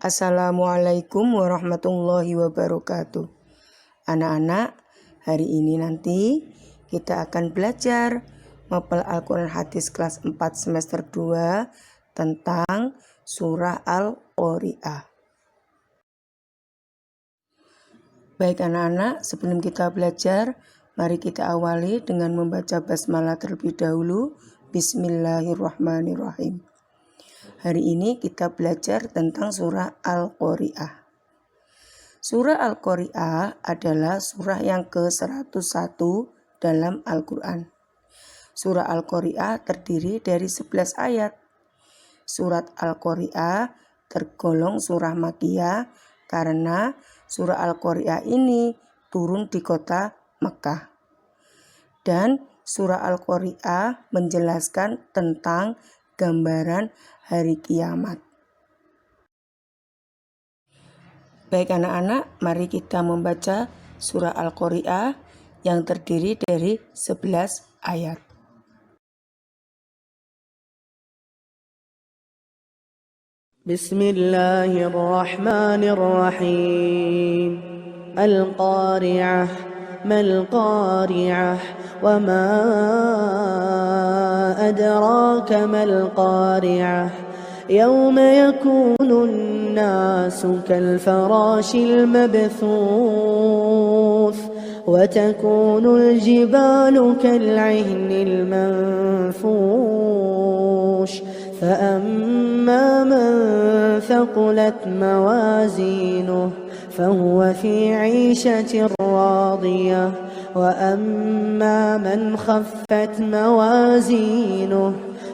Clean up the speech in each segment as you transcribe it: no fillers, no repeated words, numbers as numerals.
Assalamualaikum warahmatullahi wabarakatuh. Anak-anak, hari ini nanti kita akan belajar mapel Al-Quran Hadis kelas 4 semester 2 tentang surah Al-Qari'ah. Baik anak-anak, sebelum kita belajar, mari kita awali dengan membaca basmalah terlebih dahulu. Bismillahirrahmanirrahim. Hari ini kita belajar tentang surah Al-Qari'ah. Surah Al-Qari'ah adalah surah yang ke-101 dalam Al-Quran. Surah Al-Qari'ah terdiri dari 11 ayat. Surat Al-Qari'ah tergolong surah Makkiyah karena surah Al-Qari'ah ini turun di kota Mekah. Dan surah Al-Qari'ah menjelaskan tentang gambaran hari kiamat. Baik anak-anak, mari kita membaca surah Al-Qari'ah yang terdiri dari 11 ayat. Bismillahirrahmanirrahim. Al-Qari'ah, mal-Qari'ah, wa ma adraka mal-Qari'ah. يوم يكون الناس كالفراش المبثوث وتكون الجبال كالعهن المنفوش فأما من ثقلت موازينه فهو في عيشة راضية وأما من خفت موازينه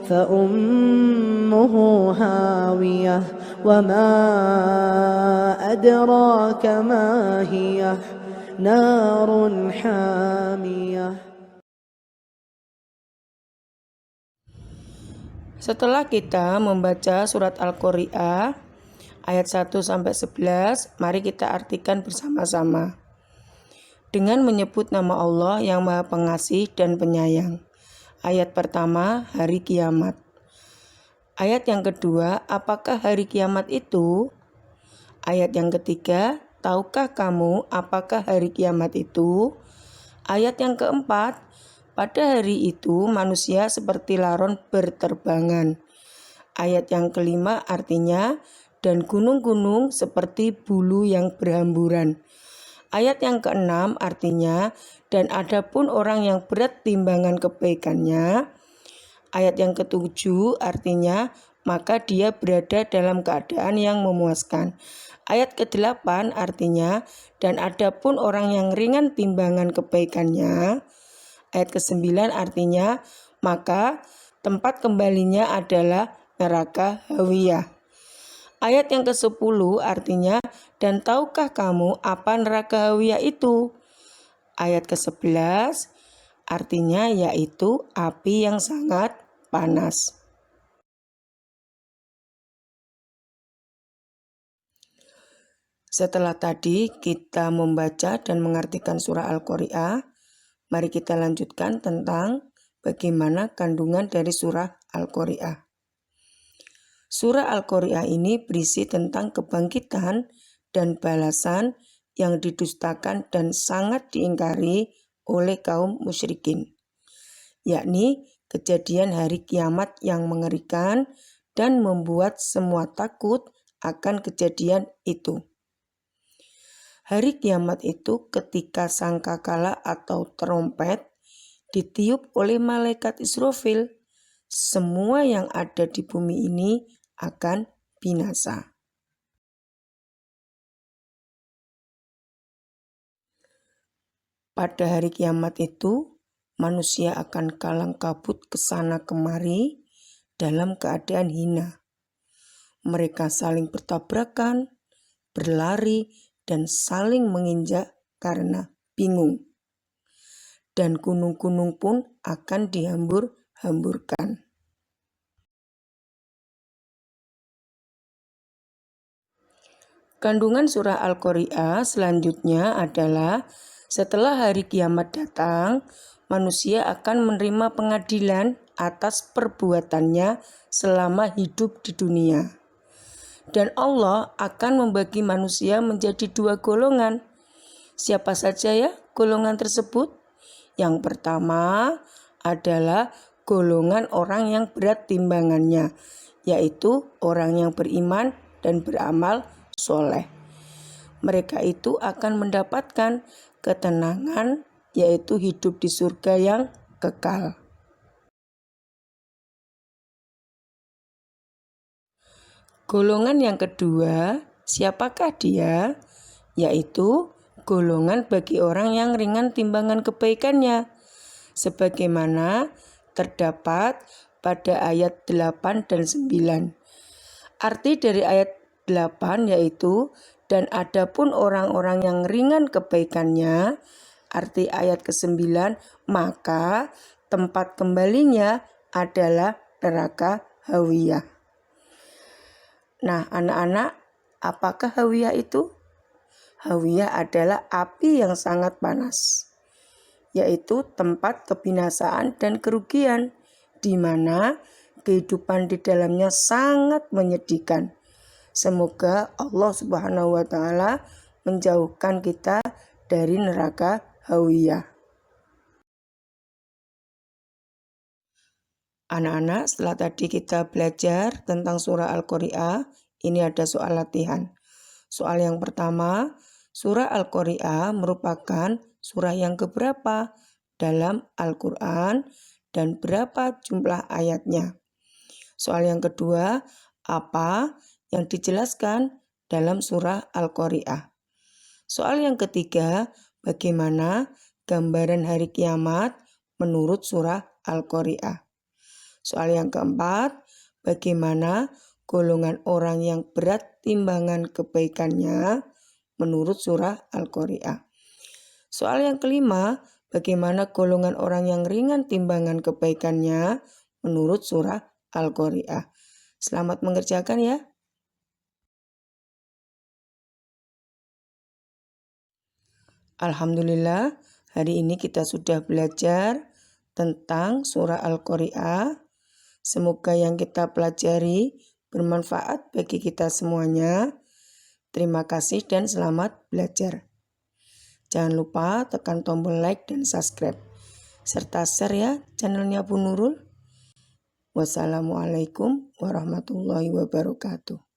فأمه هاوية وما أدراك ما هي نار حامية. Setelah kita membaca surat Al-Qari'ah ayat 1-11, mari kita artikan bersama-sama dengan menyebut nama Allah yang Maha Pengasih dan Penyayang. Ayat pertama, hari kiamat. Ayat yang kedua, apakah hari kiamat itu? Ayat yang ketiga, tahukah kamu apakah hari kiamat itu? Ayat yang keempat, pada hari itu manusia seperti laron berterbangan. Ayat yang kelima artinya, dan gunung-gunung seperti bulu yang berhamburan. Ayat yang keenam artinya, dan adapun orang yang berat timbangan kebaikannya. Ayat yang ketujuh artinya, maka dia berada dalam keadaan yang memuaskan. Ayat ke-8 artinya, dan adapun orang yang ringan timbangan kebaikannya. Ayat ke-9 artinya, maka tempat kembalinya adalah neraka hawiyah. Ayat yang ke-10 artinya, dan tahukah kamu apa neraka hawiyah itu? Ayat ke-11 artinya yaitu api yang sangat panas. Setelah tadi kita membaca dan mengartikan surah Al-Qari'ah, mari kita lanjutkan tentang bagaimana kandungan dari surah Al-Qari'ah. Surah Al-Qari'ah ini berisi tentang kebangkitan dan balasan yang didustakan dan sangat diingkari oleh kaum musyrikin, yakni kejadian hari kiamat yang mengerikan dan membuat semua takut akan kejadian itu. Hari kiamat itu ketika sangkakala atau trompet ditiup oleh malaikat Israfil, semua yang ada di bumi ini akan binasa. Pada hari kiamat itu, manusia akan kalang kabut kesana kemari dalam keadaan hina. Mereka saling bertabrakan, berlari, dan saling menginjak karena bingung. Dan gunung-gunung pun akan dihambur-hamburkan. Kandungan surah Al-Qari'ah selanjutnya adalah setelah hari kiamat datang, manusia akan menerima pengadilan atas perbuatannya selama hidup di dunia. Dan Allah akan membagi manusia menjadi 2 golongan. Siapa saja ya golongan tersebut? Yang pertama adalah golongan orang yang berat timbangannya, yaitu orang yang beriman dan beramal soleh. Mereka itu akan mendapatkan ketenangan, yaitu hidup di surga yang kekal. Golongan yang kedua, siapakah dia? Yaitu golongan bagi orang yang ringan timbangan kebaikannya, sebagaimana terdapat pada ayat 8 dan 9. Arti dari ayat 8 yaitu, dan adapun orang-orang yang ringan kebaikannya, arti ayat ke-9, maka tempat kembalinya adalah neraka hawiyah. Nah, anak-anak, apakah hawiyah itu? Hawiyah adalah api yang sangat panas, yaitu tempat kebinasaan dan kerugian, di mana kehidupan di dalamnya sangat menyedihkan. Semoga Allah Subhanahu wa Ta'ala menjauhkan kita dari neraka hawiyah. Anak-anak, setelah tadi kita belajar tentang surah Al-Qari'ah, ini ada soal latihan. Soal yang pertama, surah Al-Qari'ah merupakan surah yang keberapa dalam Al-Quran dan berapa jumlah ayatnya. Soal yang kedua, apa yang dijelaskan dalam surah Al-Qari'ah. Soal yang ketiga, bagaimana gambaran hari kiamat menurut surah Al-Qari'ah. Soal yang keempat, bagaimana golongan orang yang berat timbangan kebaikannya menurut surah Al-Qari'ah. Soal yang kelima, bagaimana golongan orang yang ringan timbangan kebaikannya menurut surah Al-Qari'ah. Selamat mengerjakan ya. Alhamdulillah, hari ini kita sudah belajar tentang surah Al-Qari'ah. Semoga yang kita pelajari bermanfaat bagi kita semuanya. Terima kasih dan selamat belajar. Jangan lupa tekan tombol like dan subscribe, serta share ya channelnya Bu Nurul. Wassalamualaikum warahmatullahi wabarakatuh.